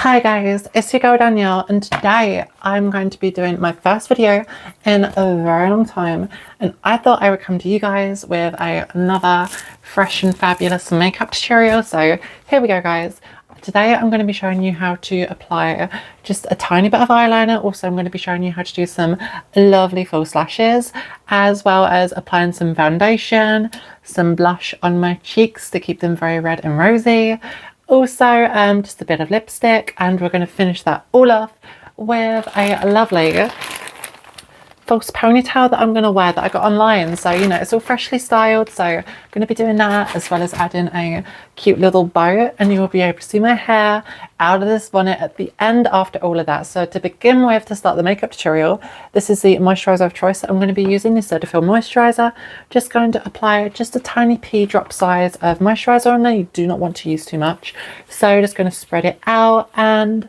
Hi guys, it's your girl Danielle, and today I'm going to be doing my first video in a very long time, and I thought I would come to you guys with another fresh and fabulous makeup tutorial. So here we go guys. Today I'm going to be showing you how to apply just a tiny bit of eyeliner. Also I'm going to be showing you how to do some lovely false lashes, as well as applying some foundation, some blush on my cheeks to keep them very red and rosy. Also, just a bit of lipstick, and we're going to finish that all off with a lovely false ponytail that I'm going to wear that I got online. So, you know, it's all freshly styled. So I'm going to be doing that, as well as adding a cute little bow, and you will be able to see my hair out of this bonnet at the end after all of that. So to begin with, to start the makeup tutorial, this is the moisturizer of choice that I'm going to be using, the Cetaphil moisturizer. Just going to apply just a tiny pea drop size of moisturizer on there. You do not want to use too much. So just going to spread it out and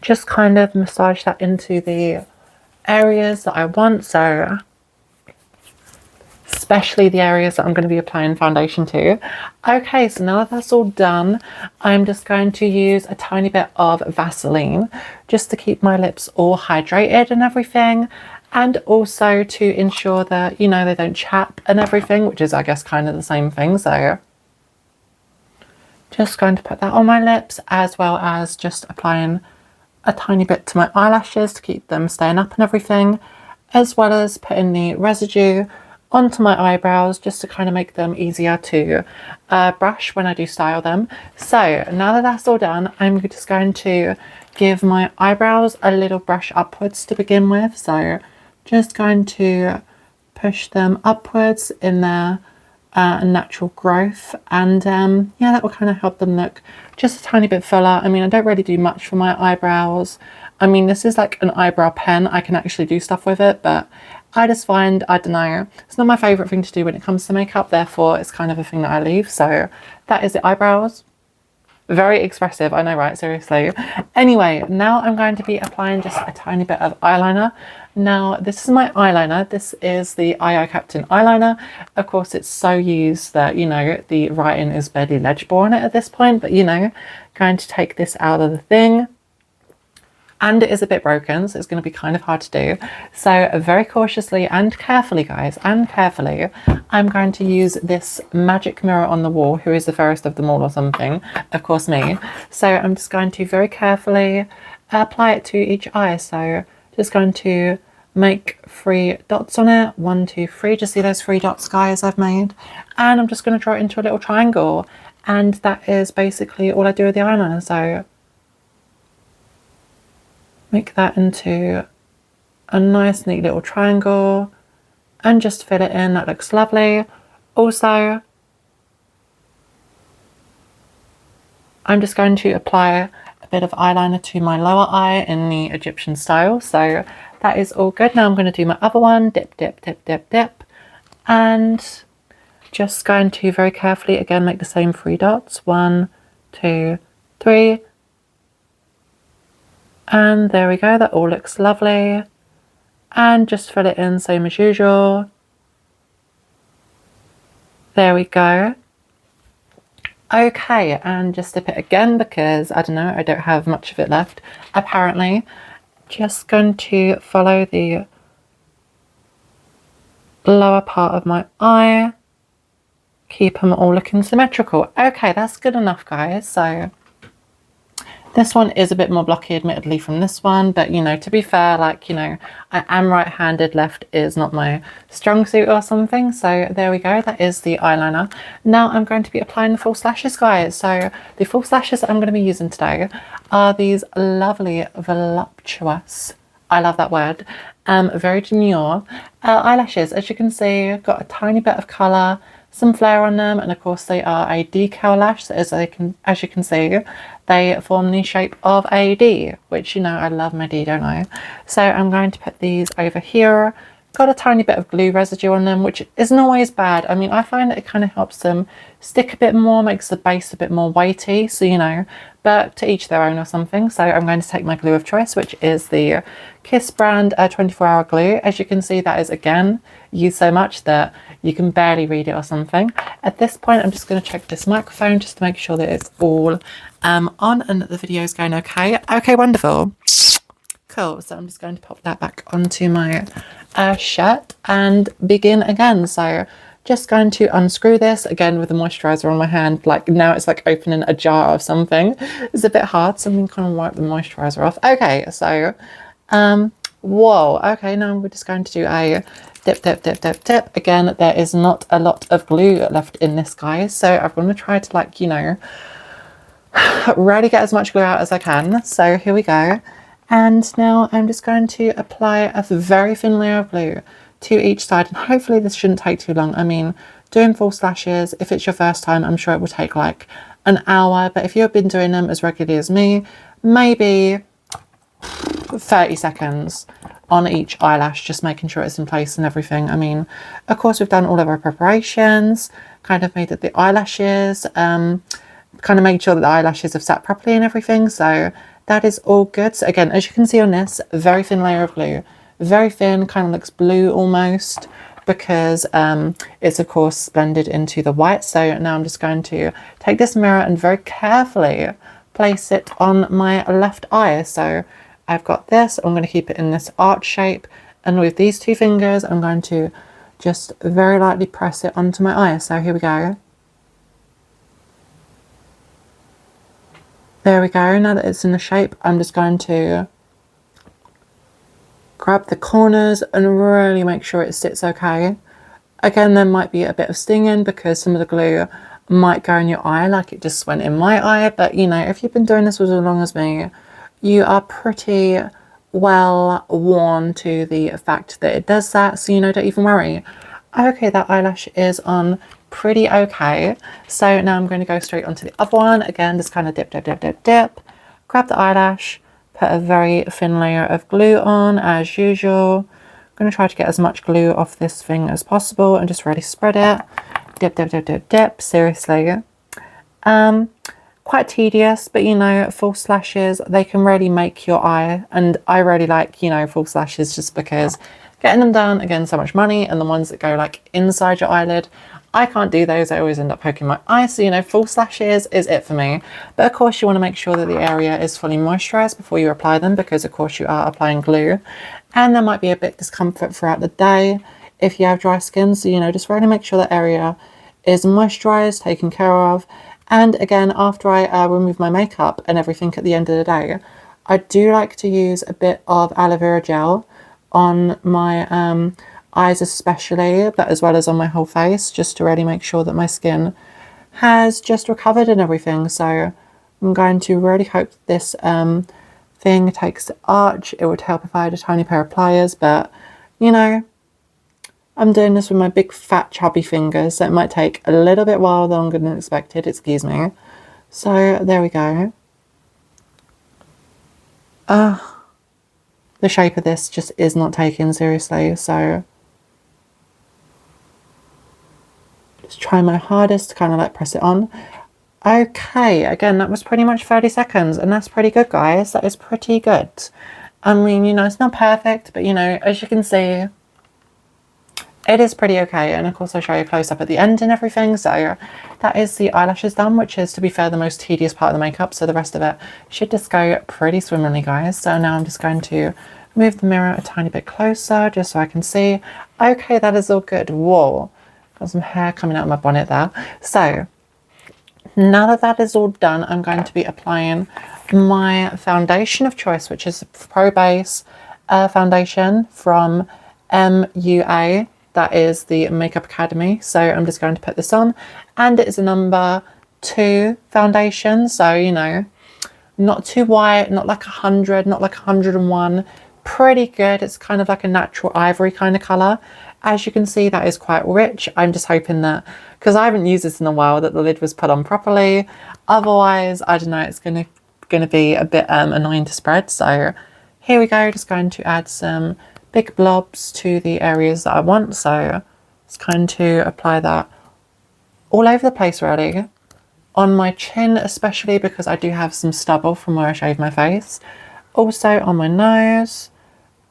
just kind of massage that into the areas that I want, so especially the areas that I'm going to be applying foundation to. Okay, so now that that's all done, I'm just going to use a tiny bit of Vaseline just to keep my lips all hydrated and everything, and also to ensure that, you know, they don't chap and everything, which is I guess kind of the same thing. So just going to put that on my lips, as well as just applying a tiny bit to my eyelashes to keep them staying up and everything, as well as putting the residue onto my eyebrows just to kind of make them easier to brush when I do style them. So now that that's all done, I'm just going to give my eyebrows a little brush upwards to begin with. So just going to push them upwards in their natural growth, and yeah, that will kind of help them look just a tiny bit fuller. I mean, I don't really do much for my eyebrows. I mean, this is like an eyebrow pen. I can actually do stuff with it, but I just find, I don't know, it's not my favorite thing to do when it comes to makeup, therefore it's kind of a thing that I leave. So that is the eyebrows. Very expressive, I know, right? Seriously. Anyway, now I'm going to be applying just a tiny bit of eyeliner. Now, this is my eyeliner. This is the II Captain eyeliner. Of course, it's so used that, you know, the writing is barely legible on it at this point, but, you know, going to take this out of the thing. And it is a bit broken, so it's going to be kind of hard to do. So very cautiously and carefully, guys, and carefully, I'm going to use this magic mirror on the wall. Who is the fairest of them all or something? Of course, me. So I'm just going to very carefully apply it to each eye. So just going to make 3 dots on it. 1, 2, 3. Just see those 3 dots, guys, I've made. And I'm just going to draw it into a little triangle. And that is basically all I do with the eyeliner. So make that into a nice neat little triangle and just fill it in. That looks lovely. Also, I'm just going to apply a bit of eyeliner to my lower eye in the Egyptian style. So that is all good. Now I'm going to do my other one. Dip, dip, dip, dip, dip. And just going to very carefully again make the same 3 dots. 1, 2, 3. And there we go, that all looks lovely. And just fill it in same as usual. There we go. Okay, and just dip it again because, I don't know, I don't have much of it left, apparently. Just going to follow the lower part of my eye. Keep them all looking symmetrical. Okay, that's good enough, guys. So this one is a bit more blocky, admittedly, from this one, but, you know, to be fair, like, you know, I am right-handed, left is not my strong suit or something. So there we go, that is the eyeliner. Now I'm going to be applying the false lashes, guys. So the false lashes that I'm going to be using today are these lovely, voluptuous, I love that word, very demure eyelashes. As you can see, I've got a tiny bit of colour, some flare on them, and of course they are a decal lash. So as you can see, they form the shape of a D, which, you know, I love my D, don't I? So I'm going to put these over here. Got a tiny bit of glue residue on them, which isn't always bad. I mean, I find that it kind of helps them stick a bit more, makes the base a bit more weighty. So, you know, but to each their own or something. So I'm going to take my glue of choice, which is the Kiss brand 24-hour glue. As you can see, that is again used so much that you can barely read it or something. At this point, I'm just going to check this microphone just to make sure that it's all on and that the video is going okay. Okay, wonderful. Cool. So I'm just going to pop that back onto my shirt and begin again. So just going to unscrew this again with the moisturizer on my hand. Like now it's like opening a jar of something. It's a bit hard, so I'm going to kind of wipe the moisturizer off. Okay, so whoa. Okay, now we're just going to do a dip, dip, dip, dip, dip. Again, there is not a lot of glue left in this, guys. So I'm going to try to, like, you know, really get as much glue out as I can. So here we go. And now I'm just going to apply a very thin layer of glue to each side, and hopefully this shouldn't take too long. I mean, doing false lashes, if it's your first time, I'm sure it will take like an hour, but if you've been doing them as regularly as me, maybe 30 seconds on each eyelash, just making sure it's in place and everything. I mean, of course, we've done all of our preparations, kind of made it the eyelashes, kind of made sure that the eyelashes have sat properly and everything, so that is all good. So again, as you can see on this, very thin layer of glue. Very thin, kind of looks blue almost, because it's of course blended into the white. So now I'm just going to take this mirror and very carefully place it on my left eye. So I've got this, I'm going to keep it in this arch shape, and with these two fingers I'm going to just very lightly press it onto my eye. So here we go. There we go. Now that it's in the shape, I'm just going to grab the corners and really make sure it sits okay. Again, there might be a bit of stinging because some of the glue might go in your eye, like it just went in my eye. But you know, if you've been doing this for as long as me, you are pretty well worn to the fact that it does that. So, you know, don't even worry. Okay, that eyelash is on pretty okay. So now I'm going to go straight onto the other one. Again, just kind of dip, dip, dip, dip, dip. Grab the eyelash. Put a very thin layer of glue on as usual. I'm going to try to get as much glue off this thing as possible and just really spread it. Dip, dip, dip, dip, dip. Seriously. Quite tedious, but you know, false lashes, they can really make your eye. And I really like, you know, false lashes just because getting them done, again, so much money. And the ones that go like inside your eyelid, I can't do those. I always end up poking my eye. So, you know, false lashes is it for me. But of course, you want to make sure that the area is fully moisturized before you apply them, because of course you are applying glue. And there might be a bit of discomfort throughout the day if you have dry skin. So, you know, just really make sure that area is moisturized, taken care of. And again, after I remove my makeup and everything at the end of the day, I do like to use a bit of aloe vera gel on my eyes especially, but as well as on my whole face, just to really make sure that my skin has just recovered and everything. So I'm going to really hope this thing takes the arch. It would help if I had a tiny pair of pliers, but you know, I'm doing this with my big fat chubby fingers, so it might take a little bit while longer than expected, excuse me. So there we go. The shape of this just is not taken seriously, so just try my hardest to kind of like press it on. Okay, again, that was pretty much 30 seconds, and that's pretty good, guys. That is pretty good. I mean, you know, it's not perfect, but you know, as you can see, it is pretty okay. And of course I'll show you a close up at the end and everything. So that is the eyelashes done, which is, to be fair, the most tedious part of the makeup. So the rest of it should just go pretty swimmingly, guys. So now I'm just going to move the mirror a tiny bit closer just so I can see. Okay, that is all good. Whoa, got some hair coming out of my bonnet there. So now that that is all done, I'm going to be applying my foundation of choice, which is Pro Base foundation from MUA. That is the Makeup Academy. So I'm just going to put this on, and it is a number 2 foundation. So, you know, not too white, not like 100, not like 101. Pretty good. It's kind of like a natural ivory kind of color. As you can see, that is quite rich. I'm just hoping that, because I haven't used this in a while, that the lid was put on properly. Otherwise, I don't know, it's gonna be a bit annoying to spread. So here we go. Just going to add some big blobs to the areas that I want. So it's going to apply that all over the place, really, on my chin, especially because I do have some stubble from where I shaved my face. Also on my nose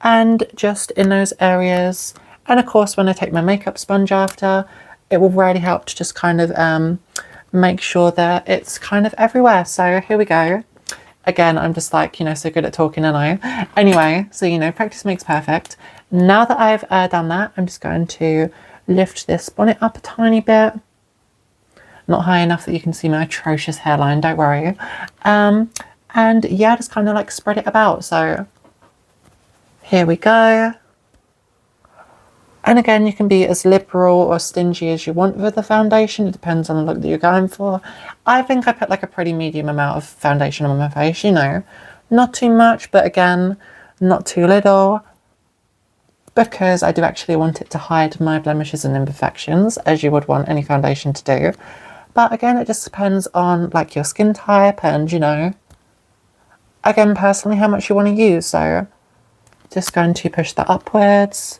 and just in those areas. And of course, when I take my makeup sponge after, it will really help to just kind of make sure that it's kind of everywhere. So here we go. Again, I'm just like, you know, so good at talking, and I. Anyway, so, you know, practice makes perfect. Now that I've done that, I'm just going to lift this bonnet up a tiny bit. Not high enough that you can see my atrocious hairline, don't worry. And yeah, just kind of like spread it about. So here we go. And again, you can be as liberal or stingy as you want with the foundation. It depends on the look that you're going for. I think I put like a pretty medium amount of foundation on my face, you know. Not too much, but again, not too little. Because I do actually want it to hide my blemishes and imperfections, as you would want any foundation to do. But again, it just depends on like your skin type and, you know, again, personally, how much you want to use. So just going to push that upwards.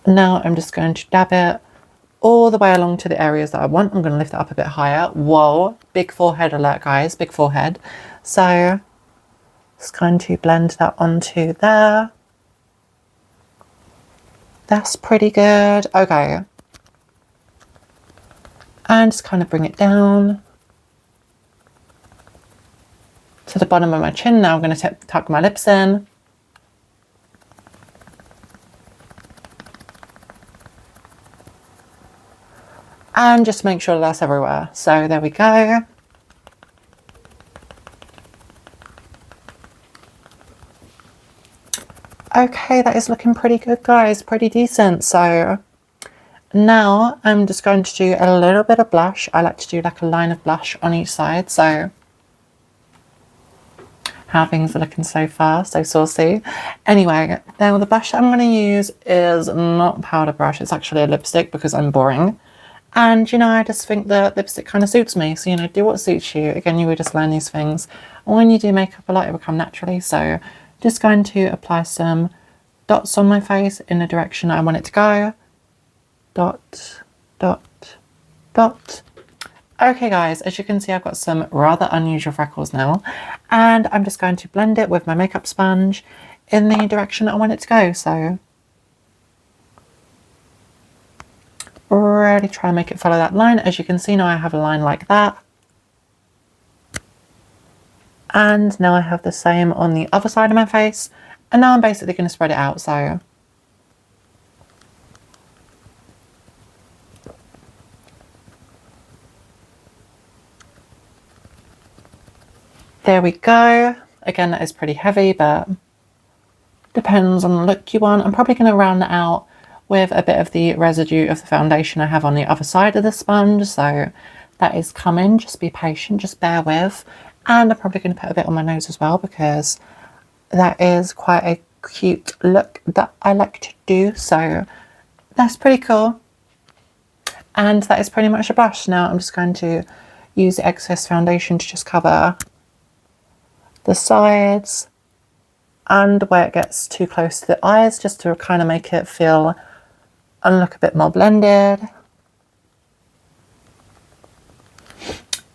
Now I'm just going to dab it all the way along to the areas that I want. I'm going to lift it up a bit higher. Whoa, big forehead alert, guys, big forehead. So just going to blend that onto there. That's pretty good. Okay. And just kind of bring it down to the bottom of my chin. Now I'm going to tuck my lips in. And just make sure that's everywhere. So there we go. Okay, that is looking pretty good, guys. Pretty decent. So now I'm just going to do a little bit of blush. I like to do like a line of blush on each side. So how things are looking so far, so saucy. Anyway, then the blush that I'm going to use is not powder brush. It's actually a lipstick because I'm boring. And, you know, I just think the lipstick kind of suits me. So, you know, do what suits you. Again, you will just learn these things. And when you do makeup a lot, it will come naturally. So just going to apply some dots on my face in the direction I want it to go. Dot, dot, dot. Okay, guys, as you can see, I've got some rather unusual freckles now. And I'm just going to blend it with my makeup sponge in the direction I want it to go. So really try and make it follow that line. As you can see now, I have a line like that. And now I have the same on the other side of my face. And now I'm basically going to spread it out. So there we go. Again, that is pretty heavy, but depends on the look you want. I'm probably going to round that out with a bit of the residue of the foundation I have on the other side of the sponge. So that is coming. Just be patient, just bear with. And I'm probably going to put a bit on my nose as well because that is quite a cute look that I like to do. So that's pretty cool. And that is pretty much a blush. Now I'm just going to use the excess foundation to just cover the sides and where it gets too close to the eyes, just to kind of make it feel and look a bit more blended.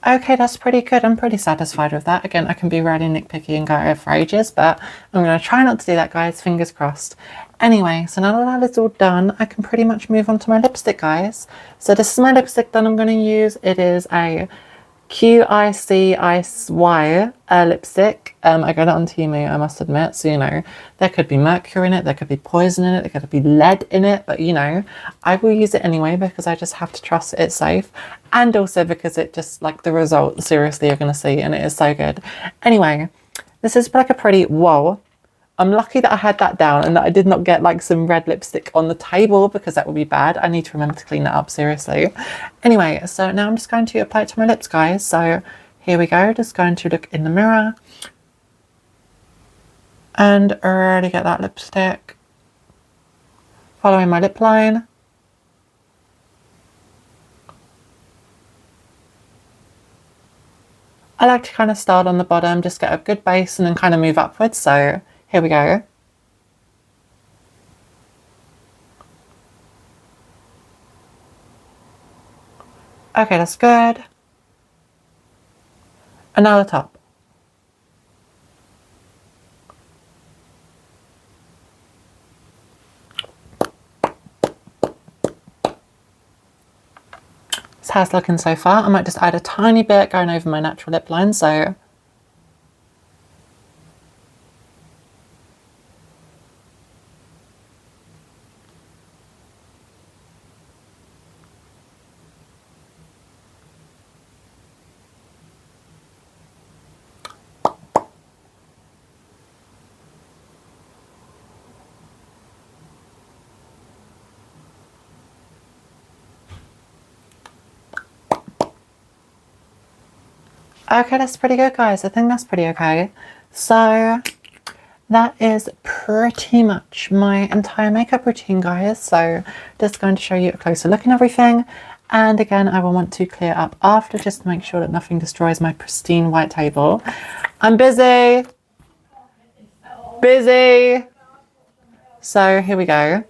Okay, that's pretty good. I'm pretty satisfied with that. Again, I can be really nitpicky and go over for ages, but I'm going to try not to do that, guys. Fingers crossed. Anyway, so now that that is all done, I can pretty much move on to my lipstick, guys. So this is my lipstick that I'm going to use. It is a QICIY lipstick. I got it on Temu, I must admit. So, you know, there could be mercury in it, there could be poison in it, there could be lead in it. But, you know, I will use it anyway because I just have to trust that it's safe. And also because it just, like, the result, seriously, you're going to see. And it is so good. Anyway, this is like a pretty, whoa. I'm lucky that I had that down and that I did not get like some red lipstick on the table because that would be bad. I need to remember to clean that up, seriously. Anyway, so now I'm just going to apply it to my lips, guys. So here we go. Just going to look in the mirror and really get that lipstick. Following my lip line. I like to kind of start on the bottom, just get a good base and then kind of move upwards. So here we go. Okay, that's good. And now the top. This hair's looking so far. I might just add a tiny bit going over my natural lip line, so okay, that's pretty good, guys. I think that's pretty okay. So that is pretty much my entire makeup routine, guys. So just going to show you a closer look and everything. And again, I will want to clear up after just to make sure that nothing destroys my pristine white table. I'm busy. Busy. So here we go.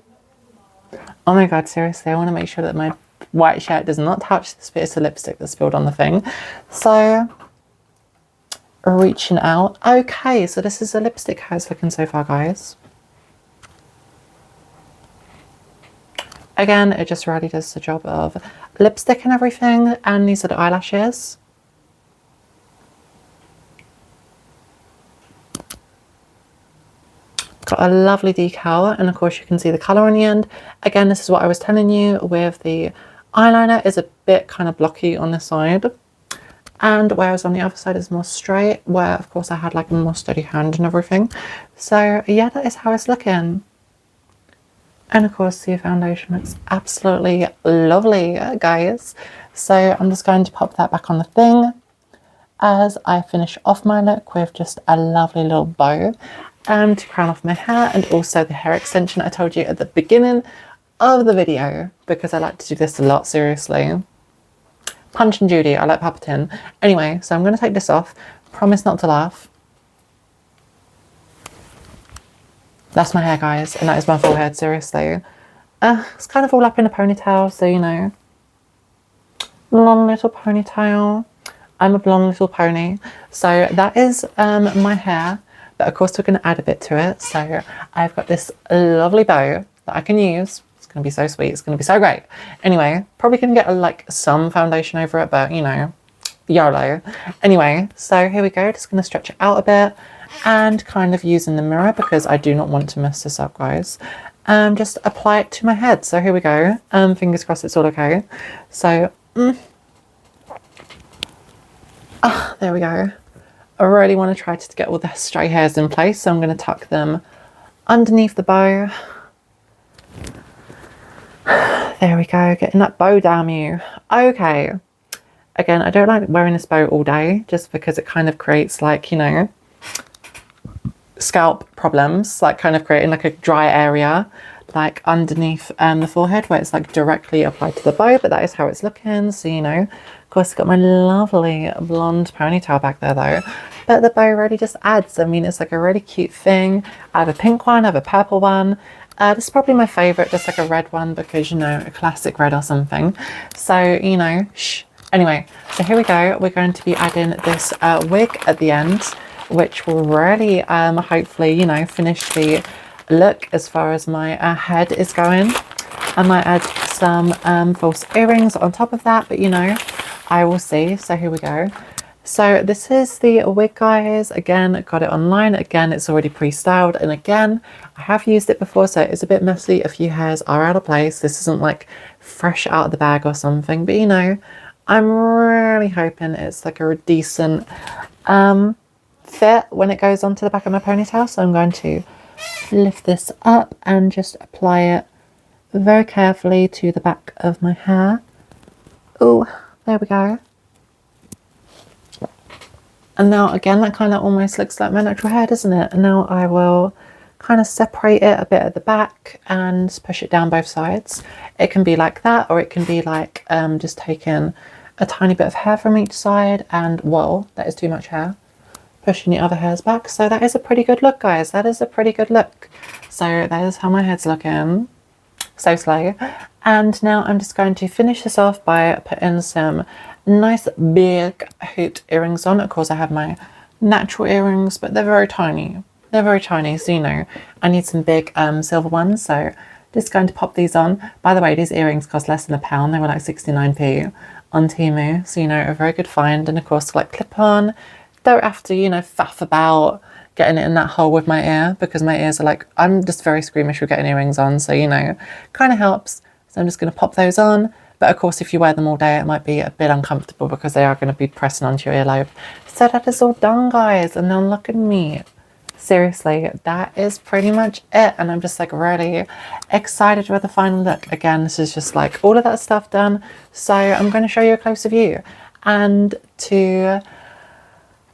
Oh my God, seriously, I want to make sure that my white shirt does not touch this bit of lipstick that's spilled on the thing. So reaching out. Okay, so this is the lipstick how it's looking so far, guys. Again, it just really does the job of lipstick and everything. And these are the eyelashes. Got a lovely decal, and of course you can see the colour on the end. Again, this is what I was telling you with the eyeliner is a bit kind of blocky on this side. And whereas on the other side is more straight, where of course I had like a more steady hand and everything. So yeah, that is how it's looking. And of course the foundation looks absolutely lovely, guys. So I'm just going to pop that back on the thing as I finish off my look with just a lovely little bow to crown off my hair, and also the hair extension I told you at the beginning of the video, because I like to do this a lot, seriously. Punch and Judy, I like Palpatine. Anyway, so I'm going to take this off. Promise not to laugh. That's my hair, guys, and that is my forehead, seriously. It's kind of all up in a ponytail, so you know. Long little ponytail. I'm a blonde little pony. So that is my hair, but of course we're going to add a bit to it. So I've got this lovely bow that I can use. It's going to be so sweet. It's going to be so great. Anyway, probably going to get like some foundation over it, but you know, YOLO. Anyway, so here we go. Just going to stretch it out a bit and kind of using the mirror because I do not want to mess this up, guys. Just apply it to my head. So here we go. Fingers crossed it's all okay. So, there we go. I really want to try to get all the stray hairs in place, so I'm going to tuck them underneath the bow. There we go, getting that bow, damn you. Okay. Again, I don't like wearing this bow all day just because it kind of creates like, you know, scalp problems, like kind of creating like a dry area like underneath the forehead where it's like directly applied to the bow, but that is how it's looking. So, you know, of course I've got my lovely blonde ponytail back there though, but the bow really just adds. I mean, it's like a really cute thing. I have a pink one, I have a purple one. This is probably my favorite, just like a red one because, you know, a classic red or something. So, you know, anyway, so here we go. We're going to be adding this wig at the end, which will really hopefully, you know, finish the look as far as my head is going. I might add some false earrings on top of that, but you know, I will see. So here we go. So this is the wig, guys. Again, got it online. Again, it's already pre-styled, and again, I have used it before, so it's a bit messy. A few hairs are out of place. This isn't like fresh out of the bag or something, but you know, I'm really hoping it's like a decent fit when it goes onto the back of my ponytail. So I'm going to lift this up and just apply it very carefully to the back of my hair. Oh, there we go. And now again, that kind of almost looks like my natural hair, doesn't it? And now I will kind of separate it a bit at the back and push it down both sides. It can be like that, or it can be like just taking a tiny bit of hair from each side and, whoa, that is too much hair. Pushing the other hairs back. So that is a pretty good look, guys. That is a pretty good look. So that is how my head's looking. So slay. And now I'm just going to finish this off by putting some nice big hooped earrings on. Of course, I have my natural earrings, but they're very tiny. They're very tiny, so you know, I need some big silver ones. So just going to pop these on. By the way, these earrings cost less than £1. They were like 69p on Temu, so you know, a very good find. And of course, like clip on. Don't have to, you know, faff about getting it in that hole with my ear, because my ears are like, I'm just very squeamish with getting earrings on, so you know, kind of helps. So I'm just going to pop those on. But of course, if you wear them all day, it might be a bit uncomfortable because they are going to be pressing onto your earlobe. So that is all done, guys. And now look at me. Seriously, that is pretty much it. And I'm just like really excited with the final look. Again, this is just like all of that stuff done. So I'm going to show you a closer view. And to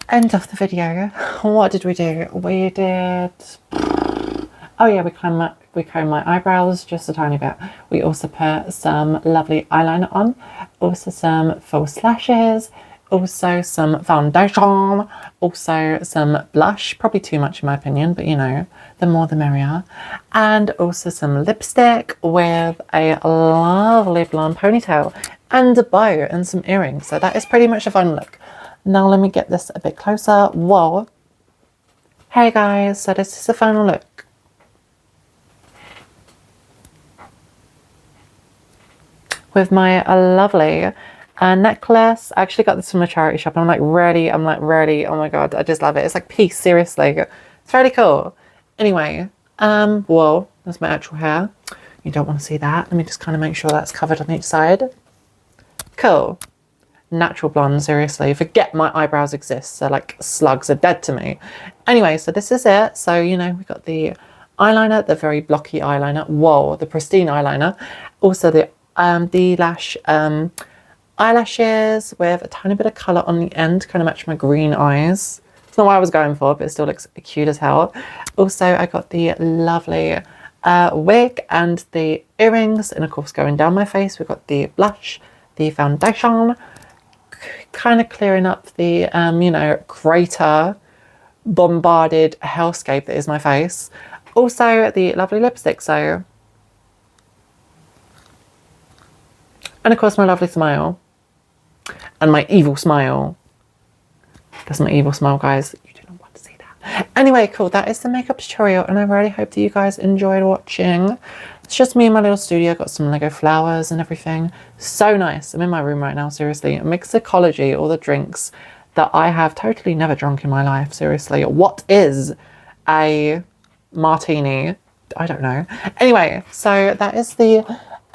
end off the video, what did we do? We did... Oh yeah, we combed my eyebrows just a tiny bit. We also put some lovely eyeliner on. Also some false lashes. Also some foundation, also some blush, probably too much in my opinion, but you know, the more the merrier. And also some lipstick with a lovely blonde ponytail and a bow and some earrings. So that is pretty much a fun look. Now let me get this a bit closer. Whoa. Hey guys, so this is the final look. With my lovely necklace. I actually got this from a charity shop. I'm like ready. Oh my god, I just love it. It's like peace, seriously. It's really cool. Anyway, whoa, that's my actual hair. You don't want to see that. Let me just kind of make sure that's covered on each side. Cool. Natural blonde, seriously. Forget my eyebrows exist. So like slugs are dead to me. Anyway, so this is it. So, you know, we got the eyeliner, the very blocky eyeliner. Whoa, the pristine eyeliner. Also the lash eyelashes with a tiny bit of colour on the end to kind of match my green eyes. It's not what I was going for, but it still looks cute as hell. Also, I got the lovely wig and the earrings, and of course going down my face we've got the blush, the foundation, kind of clearing up the you know, crater bombarded hellscape that is my face. Also the lovely lipstick, so, and of course my lovely smile. And my evil smile. That's my evil smile, guys. You do not want to see that. Anyway, cool. That is the makeup tutorial. And I really hope that you guys enjoyed watching. It's just me in my little studio. Got some Lego flowers and everything. So nice. I'm in my room right now, seriously. Mixology, all the drinks that I have totally never drunk in my life. Seriously. What is a martini? I don't know. Anyway, so that is the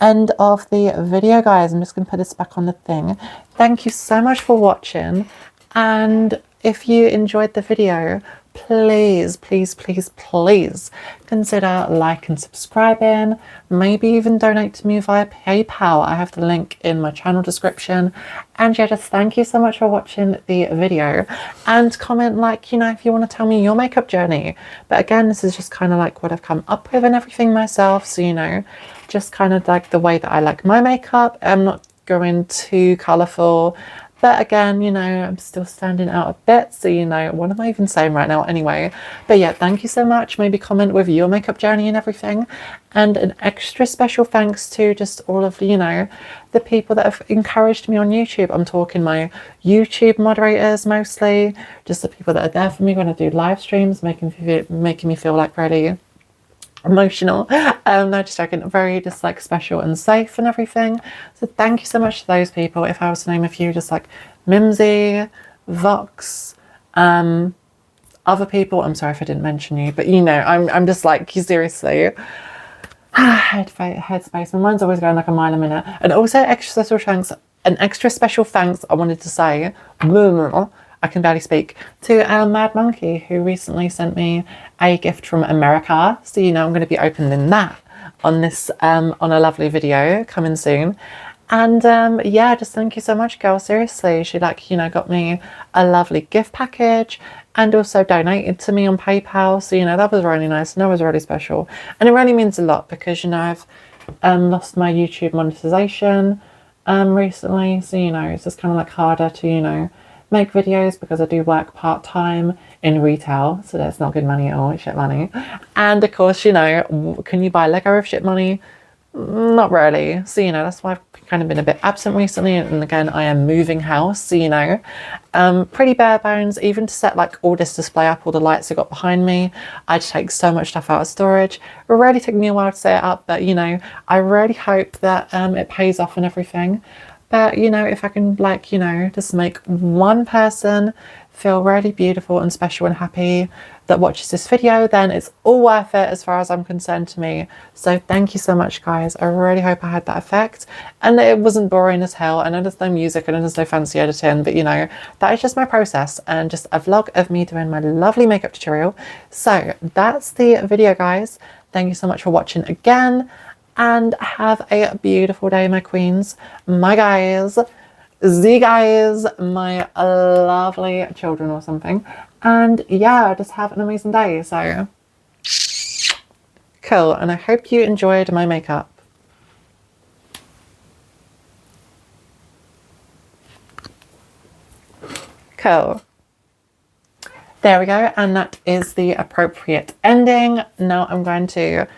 end of the video, guys. I'm just gonna put this back on the thing. Thank you so much for watching, and if you enjoyed the video, please consider like and subscribing, maybe even donate to me via PayPal. I have the link in my channel description. And yeah, just thank you so much for watching the video, and comment, like, you know, if you want to tell me your makeup journey. But again, this is just kind of like what I've come up with and everything myself, so you know, just kind of like the way that I like my makeup. I'm not going too colourful, but again, you know, I'm still standing out a bit, so you know, what am I even saying right now anyway? But yeah, thank you so much. Maybe comment with your makeup journey and everything. And an extra special thanks to just all of, you know, the people that have encouraged me on YouTube. I'm talking my YouTube moderators mostly, just the people that are there for me when I do live streams, making me feel like really emotional. No, just joking. Very just like special and safe and everything. So thank you so much to those people. If I was to name a few, just like Mimsy, Vox, other people, I'm sorry if I didn't mention you, but you know, I'm just like, seriously, headspace. My mind's always going like a mile a minute. And also an extra special thanks I wanted to say, I can barely speak, to Mad Monkey, who recently sent me a gift from America. So, you know, I'm going to be opening that on this, on a lovely video coming soon. And yeah, just thank you so much, girl. Seriously, she, like, you know, got me a lovely gift package and also donated to me on PayPal. So, you know, that was really nice and that was really special. And it really means a lot because, you know, I've lost my YouTube monetization recently. So, you know, it's just kind of like harder to, you know, make videos because I do work part-time in retail, so that's not good money at all. It's shit money. And of course, you know, can you buy Lego with shit money? Not really. So, you know, that's why I've kind of been a bit absent recently. And again, I am moving house. So, you know, pretty bare bones, even to set like all this display up, all the lights I got behind me. I just take so much stuff out of storage. It really took me a while to set it up, but you know, I really hope that it pays off and everything. But you know, if I can like, you know, just make one person feel really beautiful and special and happy that watches this video, then it's all worth it as far as I'm concerned to me. So thank you so much, guys. I really hope I had that effect and that it wasn't boring as hell. I know there's no music and there's no fancy editing, but you know, that is just my process and just a vlog of me doing my lovely makeup tutorial. So that's the video, guys. Thank you so much for watching again, and have a beautiful day, my queens, my guys, Z guys, my lovely children or something. And yeah, just have an amazing day. So cool. And I hope you enjoyed my makeup. Cool. There we go. And that is the appropriate ending. Now I'm going to